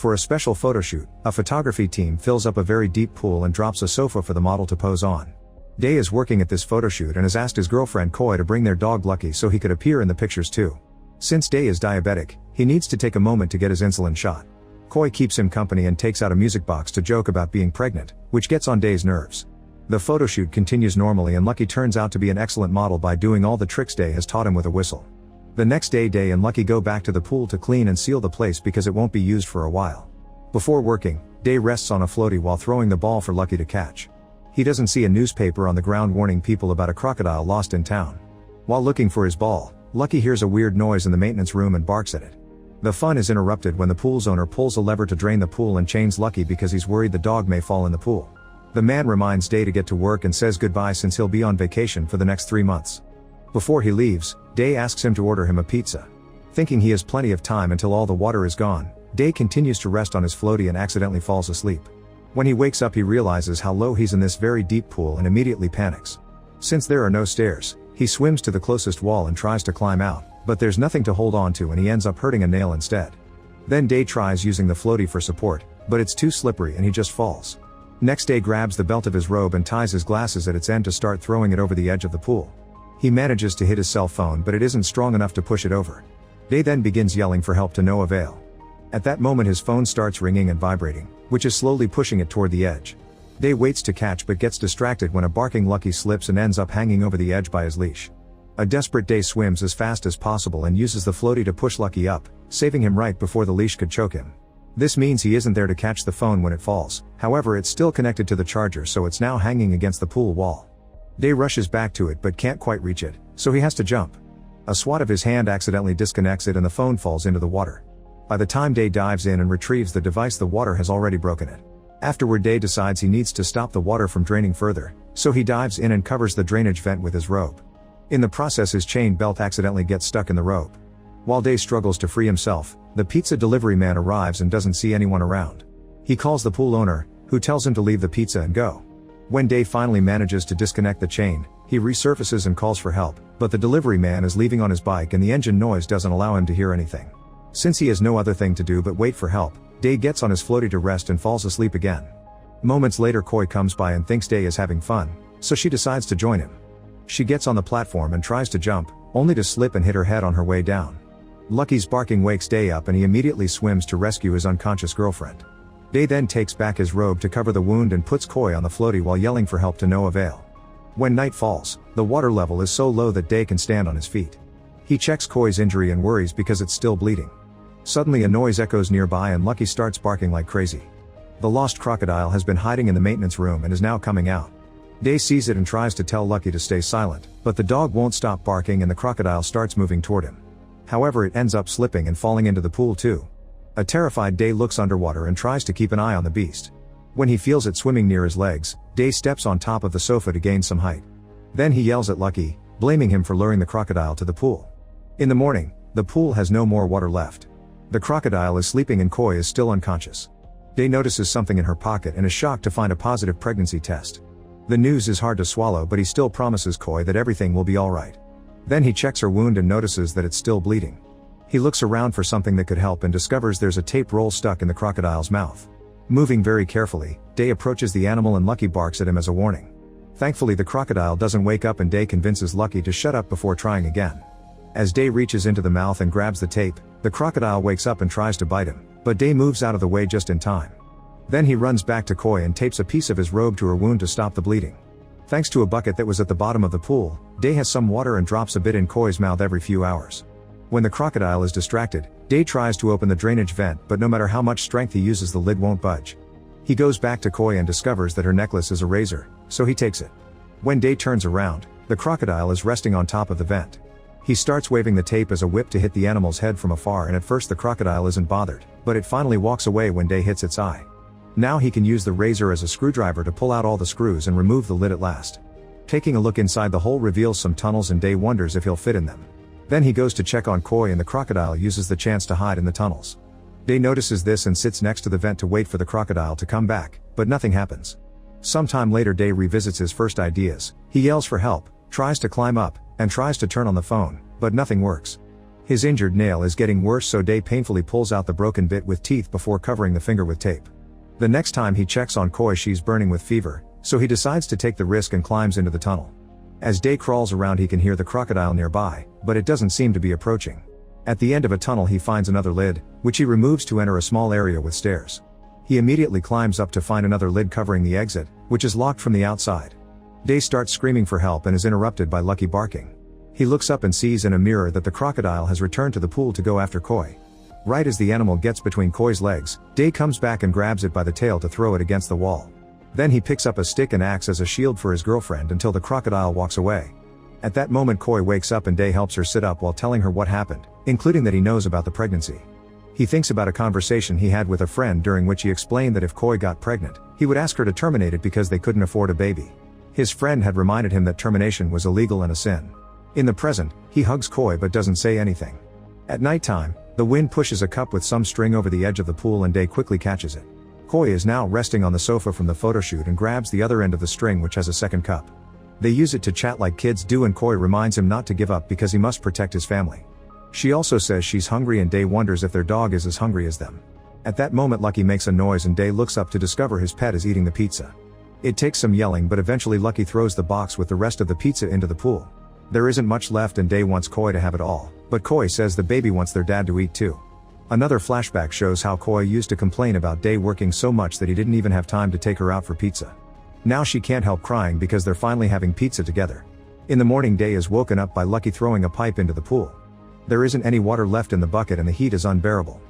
For a special photo shoot, a photography team fills up a very deep pool and drops a sofa for the model to pose on. Day is working at this photo shoot and has asked his girlfriend Koi to bring their dog Lucky so he could appear in the pictures too. Since Day is diabetic, he needs to take a moment to get his insulin shot. Koi keeps him company and takes out a music box to joke about being pregnant, which gets on Day's nerves. The photo shoot continues normally and Lucky turns out to be an excellent model by doing all the tricks Day has taught him with a whistle. The next day Day and Lucky go back to the pool to clean and seal the place because it won't be used for a while. Before working, Day rests on a floaty while throwing the ball for Lucky to catch. He doesn't see a newspaper on the ground warning people about a crocodile lost in town. While looking for his ball, Lucky hears a weird noise in the maintenance room and barks at it. The fun is interrupted when the pool's owner pulls a lever to drain the pool and chains Lucky because he's worried the dog may fall in the pool. The man reminds Day to get to work and says goodbye since he'll be on vacation for the next 3 months. Before he leaves, Day asks him to order him a pizza. Thinking he has plenty of time until all the water is gone, Day continues to rest on his floaty and accidentally falls asleep. When he wakes up he realizes how low he's in this very deep pool and immediately panics. Since there are no stairs, he swims to the closest wall and tries to climb out, but there's nothing to hold on to and he ends up hurting a nail instead. Then Day tries using the floaty for support, but it's too slippery and he just falls. Next Day grabs the belt of his robe and ties his glasses at its end to start throwing it over the edge of the pool. He manages to hit his cell phone but it isn't strong enough to push it over. Day then begins yelling for help to no avail. At that moment his phone starts ringing and vibrating, which is slowly pushing it toward the edge. Day waits to catch but gets distracted when a barking Lucky slips and ends up hanging over the edge by his leash. A desperate Day swims as fast as possible and uses the floaty to push Lucky up, saving him right before the leash could choke him. This means he isn't there to catch the phone when it falls, however it's still connected to the charger so it's now hanging against the pool wall. Day rushes back to it but can't quite reach it, so he has to jump. A swat of his hand accidentally disconnects it and the phone falls into the water. By the time Day dives in and retrieves the device the water has already broken it. Afterward Day decides he needs to stop the water from draining further, so he dives in and covers the drainage vent with his robe. In the process his chain belt accidentally gets stuck in the rope. While Day struggles to free himself, the pizza delivery man arrives and doesn't see anyone around. He calls the pool owner, who tells him to leave the pizza and go. When Day finally manages to disconnect the chain, he resurfaces and calls for help, but the delivery man is leaving on his bike and the engine noise doesn't allow him to hear anything. Since he has no other thing to do but wait for help, Day gets on his floaty to rest and falls asleep again. Moments later Koi comes by and thinks Day is having fun, so she decides to join him. She gets on the platform and tries to jump, only to slip and hit her head on her way down. Lucky's barking wakes Day up and he immediately swims to rescue his unconscious girlfriend. Day then takes back his robe to cover the wound and puts Koi on the floaty while yelling for help to no avail. When night falls, the water level is so low that Day can stand on his feet. He checks Koi's injury and worries because it's still bleeding. Suddenly a noise echoes nearby and Lucky starts barking like crazy. The lost crocodile has been hiding in the maintenance room and is now coming out. Day sees it and tries to tell Lucky to stay silent, but the dog won't stop barking and the crocodile starts moving toward him. However it ends up slipping and falling into the pool too. A terrified Day looks underwater and tries to keep an eye on the beast. When he feels it swimming near his legs, Day steps on top of the sofa to gain some height. Then he yells at Lucky, blaming him for luring the crocodile to the pool. In the morning, the pool has no more water left. The crocodile is sleeping and Koi is still unconscious. Day notices something in her pocket and is shocked to find a positive pregnancy test. The news is hard to swallow but he still promises Koi that everything will be alright. Then he checks her wound and notices that it's still bleeding. He looks around for something that could help and discovers there's a tape roll stuck in the crocodile's mouth. Moving very carefully, Day approaches the animal and Lucky barks at him as a warning. Thankfully the crocodile doesn't wake up and Day convinces Lucky to shut up before trying again. As Day reaches into the mouth and grabs the tape, the crocodile wakes up and tries to bite him, but Day moves out of the way just in time. Then he runs back to Koi and tapes a piece of his robe to her wound to stop the bleeding. Thanks to a bucket that was at the bottom of the pool, Day has some water and drops a bit in Koi's mouth every few hours. When the crocodile is distracted, Day tries to open the drainage vent but no matter how much strength he uses the lid won't budge. He goes back to Koi and discovers that her necklace is a razor, so he takes it. When Day turns around, the crocodile is resting on top of the vent. He starts waving the tape as a whip to hit the animal's head from afar and at first the crocodile isn't bothered, but it finally walks away when Day hits its eye. Now he can use the razor as a screwdriver to pull out all the screws and remove the lid at last. Taking a look inside the hole reveals some tunnels and Day wonders if he'll fit in them. Then he goes to check on Koi and the crocodile uses the chance to hide in the tunnels. Day notices this and sits next to the vent to wait for the crocodile to come back, but nothing happens. Sometime later Day revisits his first ideas. He yells for help, tries to climb up, and tries to turn on the phone, but nothing works. His injured nail is getting worse, so Day painfully pulls out the broken bit with teeth before covering the finger with tape. The next time he checks on Koi, she's burning with fever, so he decides to take the risk and climbs into the tunnel. As Day crawls around, he can hear the crocodile nearby, but it doesn't seem to be approaching. At the end of a tunnel he finds another lid, which he removes to enter a small area with stairs. He immediately climbs up to find another lid covering the exit, which is locked from the outside. Day starts screaming for help and is interrupted by Lucky barking. He looks up and sees in a mirror that the crocodile has returned to the pool to go after Koi. Right as the animal gets between Koi's legs, Day comes back and grabs it by the tail to throw it against the wall. Then he picks up a stick and acts as a shield for his girlfriend until the crocodile walks away. At that moment Koi wakes up and Day helps her sit up while telling her what happened, including that he knows about the pregnancy. He thinks about a conversation he had with a friend during which he explained that if Koi got pregnant, he would ask her to terminate it because they couldn't afford a baby. His friend had reminded him that termination was illegal and a sin. In the present, he hugs Koi but doesn't say anything. At nighttime, the wind pushes a cup with some string over the edge of the pool and Day quickly catches it. Koi is now resting on the sofa from the photoshoot and grabs the other end of the string, which has a second cup. They use it to chat like kids do, and Koi reminds him not to give up because he must protect his family. She also says she's hungry and Day wonders if their dog is as hungry as them. At that moment Lucky makes a noise and Day looks up to discover his pet is eating the pizza. It takes some yelling, but eventually Lucky throws the box with the rest of the pizza into the pool. There isn't much left and Day wants Koi to have it all, but Koi says the baby wants their dad to eat too. Another flashback shows how Koi used to complain about Day working so much that he didn't even have time to take her out for pizza. Now she can't help crying because they're finally having pizza together. In the morning Day is woken up by Lucky throwing a pipe into the pool. There isn't any water left in the bucket and the heat is unbearable.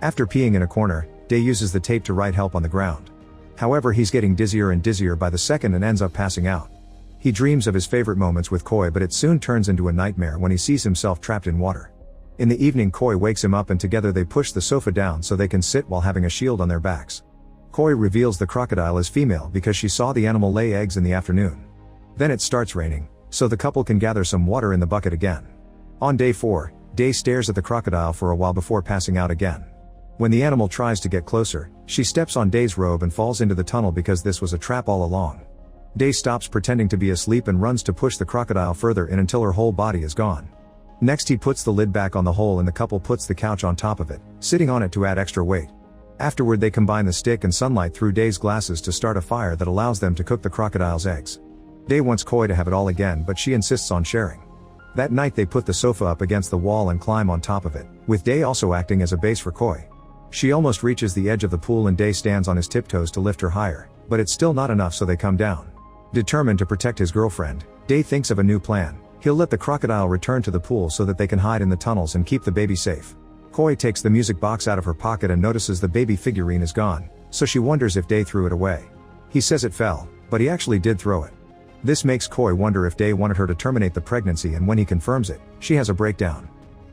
After peeing in a corner, Day uses the tape to write help on the ground. However, he's getting dizzier and dizzier by the second and ends up passing out. He dreams of his favorite moments with Koi, but it soon turns into a nightmare when he sees himself trapped in water. In the evening Koi wakes him up and together they push the sofa down so they can sit while having a shield on their backs. Koi reveals the crocodile is female because she saw the animal lay eggs in the afternoon. Then it starts raining, so the couple can gather some water in the bucket again. On day 4, Day stares at the crocodile for a while before passing out again. When the animal tries to get closer, she steps on Day's robe and falls into the tunnel because this was a trap all along. Day stops pretending to be asleep and runs to push the crocodile further in until her whole body is gone. Next he puts the lid back on the hole and the couple puts the couch on top of it, sitting on it to add extra weight. Afterward they combine the stick and sunlight through Day's glasses to start a fire that allows them to cook the crocodile's eggs. Day wants Koi to have it all again, but she insists on sharing. That night they put the sofa up against the wall and climb on top of it, with Day also acting as a base for Koi. She almost reaches the edge of the pool and Day stands on his tiptoes to lift her higher, but it's still not enough, so they come down. Determined to protect his girlfriend, Day thinks of a new plan. He'll let the crocodile return to the pool so that they can hide in the tunnels and keep the baby safe. Koi takes the music box out of her pocket and notices the baby figurine is gone, so she wonders if Day threw it away. He says it fell, but he actually did throw it. This makes Koi wonder if Day wanted her to terminate the pregnancy, and when he confirms it, she has a breakdown.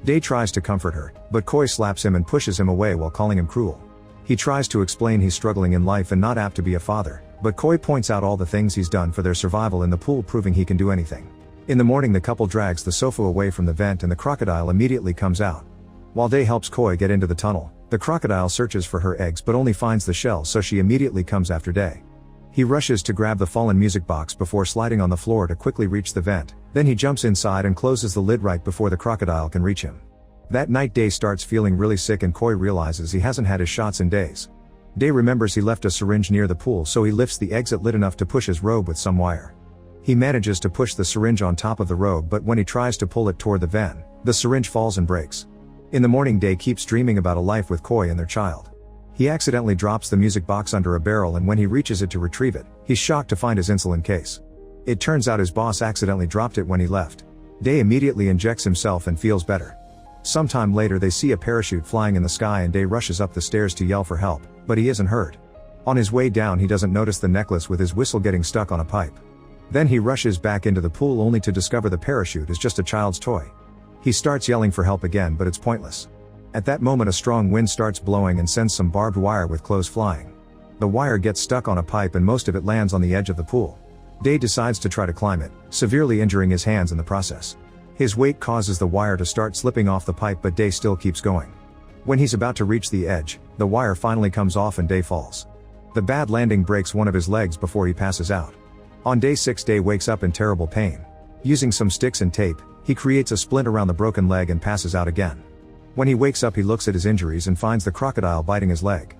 Day tries to comfort her, but Koi slaps him and pushes him away while calling him cruel. He tries to explain he's struggling in life and not apt to be a father, but Koi points out all the things he's done for their survival in the pool, proving he can do anything. In the morning the couple drags the sofa away from the vent and the crocodile immediately comes out. While Day helps Koi get into the tunnel, the crocodile searches for her eggs but only finds the shell, so she immediately comes after Day. He rushes to grab the fallen music box before sliding on the floor to quickly reach the vent, then he jumps inside and closes the lid right before the crocodile can reach him. That night Day starts feeling really sick and Koi realizes he hasn't had his shots in days. Day remembers he left a syringe near the pool, so he lifts the exit lid enough to push his robe with some wire. He manages to push the syringe on top of the robe, but when he tries to pull it toward the vent, the syringe falls and breaks. In the morning Day keeps dreaming about a life with Koi and their child. He accidentally drops the music box under a barrel, and when he reaches it to retrieve it, he's shocked to find his insulin case. It turns out his boss accidentally dropped it when he left. Day immediately injects himself and feels better. Sometime later they see a parachute flying in the sky and Day rushes up the stairs to yell for help, but he isn't hurt. On his way down he doesn't notice the necklace with his whistle getting stuck on a pipe. Then he rushes back into the pool only to discover the parachute is just a child's toy. He starts yelling for help again, but it's pointless. At that moment a strong wind starts blowing and sends some barbed wire with clothes flying. The wire gets stuck on a pipe and most of it lands on the edge of the pool. Day decides to try to climb it, severely injuring his hands in the process. His weight causes the wire to start slipping off the pipe, but Day still keeps going. When he's about to reach the edge, the wire finally comes off and Day falls. The bad landing breaks one of his legs before he passes out. On day 6 Day wakes up in terrible pain. Using some sticks and tape, He creates a splint around the broken leg and passes out again. When he wakes up he looks at his injuries and finds the crocodile biting his leg.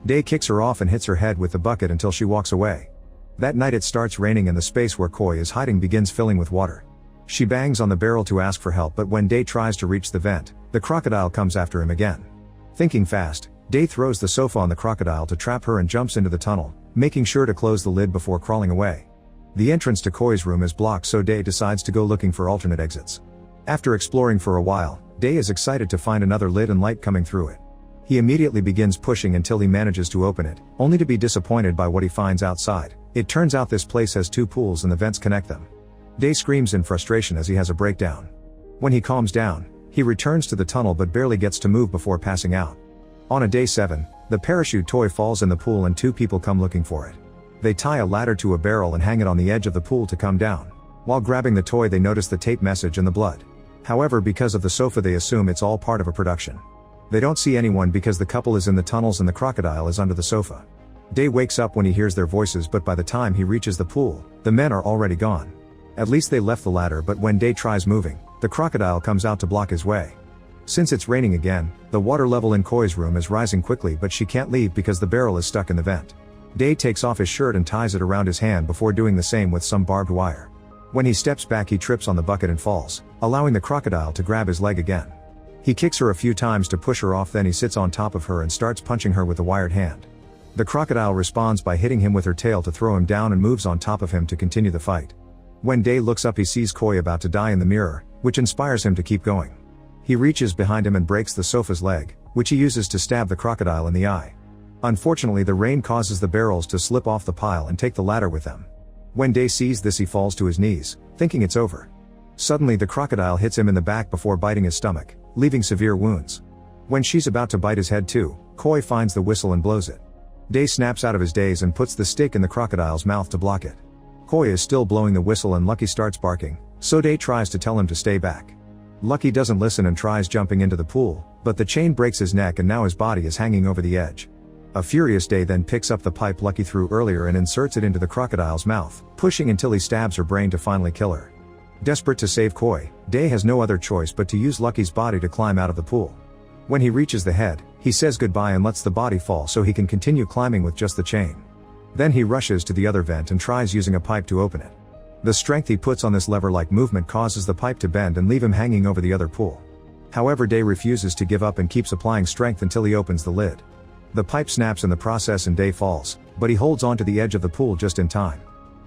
Day kicks her off and hits her head with the bucket until she walks away. That night it starts raining and the space where Koi is hiding begins filling with water. She bangs on the barrel to ask for help, but when Day tries to reach the vent, the crocodile comes after him again. Thinking fast, Day throws the sofa on the crocodile to trap her and jumps into the tunnel, making sure to close the lid before crawling away. The entrance to Koi's room is blocked, so Day decides to go looking for alternate exits. After exploring for a while, Day is excited to find another lid and light coming through it. He immediately begins pushing until he manages to open it, only to be disappointed by what he finds outside. It turns out this place has 2 pools and the vents connect them. Day screams in frustration as he has a breakdown. When he calms down, he returns to the tunnel but barely gets to move before passing out. On a day 7, the parachute toy falls in the pool and 2 people come looking for it. They tie a ladder to a barrel and hang it on the edge of the pool to come down. While grabbing the toy they notice the tape message and the blood. However, because of the sofa they assume it's all part of a production. They don't see anyone because the couple is in the tunnels and the crocodile is under the sofa. Day wakes up when he hears their voices, but by the time he reaches the pool, the men are already gone. At least they left the ladder, but when Day tries moving, the crocodile comes out to block his way. Since it's raining again, the water level in Koi's room is rising quickly, but she can't leave because the barrel is stuck in the vent. Day takes off his shirt and ties it around his hand before doing the same with some barbed wire. When he steps back he trips on the bucket and falls, allowing the crocodile to grab his leg again. He kicks her a few times to push her off, then he sits on top of her and starts punching her with a wired hand. The crocodile responds by hitting him with her tail to throw him down and moves on top of him to continue the fight. When Day looks up he sees Koi about to die in the mirror, which inspires him to keep going. He reaches behind him and breaks the sofa's leg, which he uses to stab the crocodile in the eye. Unfortunately the rain causes the barrels to slip off the pile and take the ladder with them. When Day sees this he falls to his knees, thinking it's over. Suddenly the crocodile hits him in the back before biting his stomach, leaving severe wounds. When she's about to bite his head too, Koi finds the whistle and blows it. Day snaps out of his daze and puts the stick in the crocodile's mouth to block it. Koi is still blowing the whistle and Lucky starts barking, so Day tries to tell him to stay back. Lucky doesn't listen and tries jumping into the pool, but the chain breaks his neck and now his body is hanging over the edge. A furious Day then picks up the pipe Lucky threw earlier and inserts it into the crocodile's mouth, pushing until he stabs her brain to finally kill her. Desperate to save Koi, Day has no other choice but to use Lucky's body to climb out of the pool. When he reaches the head, he says goodbye and lets the body fall so he can continue climbing with just the chain. Then he rushes to the other vent and tries using a pipe to open it. The strength he puts on this lever-like movement causes the pipe to bend and leave him hanging over the other pool. However, Day refuses to give up and keeps applying strength until he opens the lid. The pipe snaps in the process and Day falls, but he holds onto the edge of the pool just in time.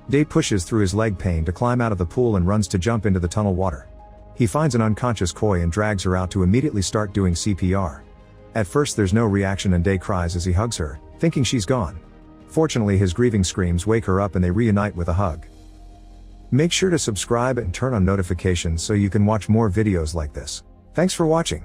Day pushes through his leg pain to climb out of the pool and runs to jump into the tunnel water. He finds an unconscious Koi and drags her out to immediately start doing CPR. At first there's no reaction and Day cries as he hugs her, thinking she's gone. Fortunately his grieving screams wake her up and they reunite with a hug. Make sure to subscribe and turn on notifications so you can watch more videos like this. Thanks for watching.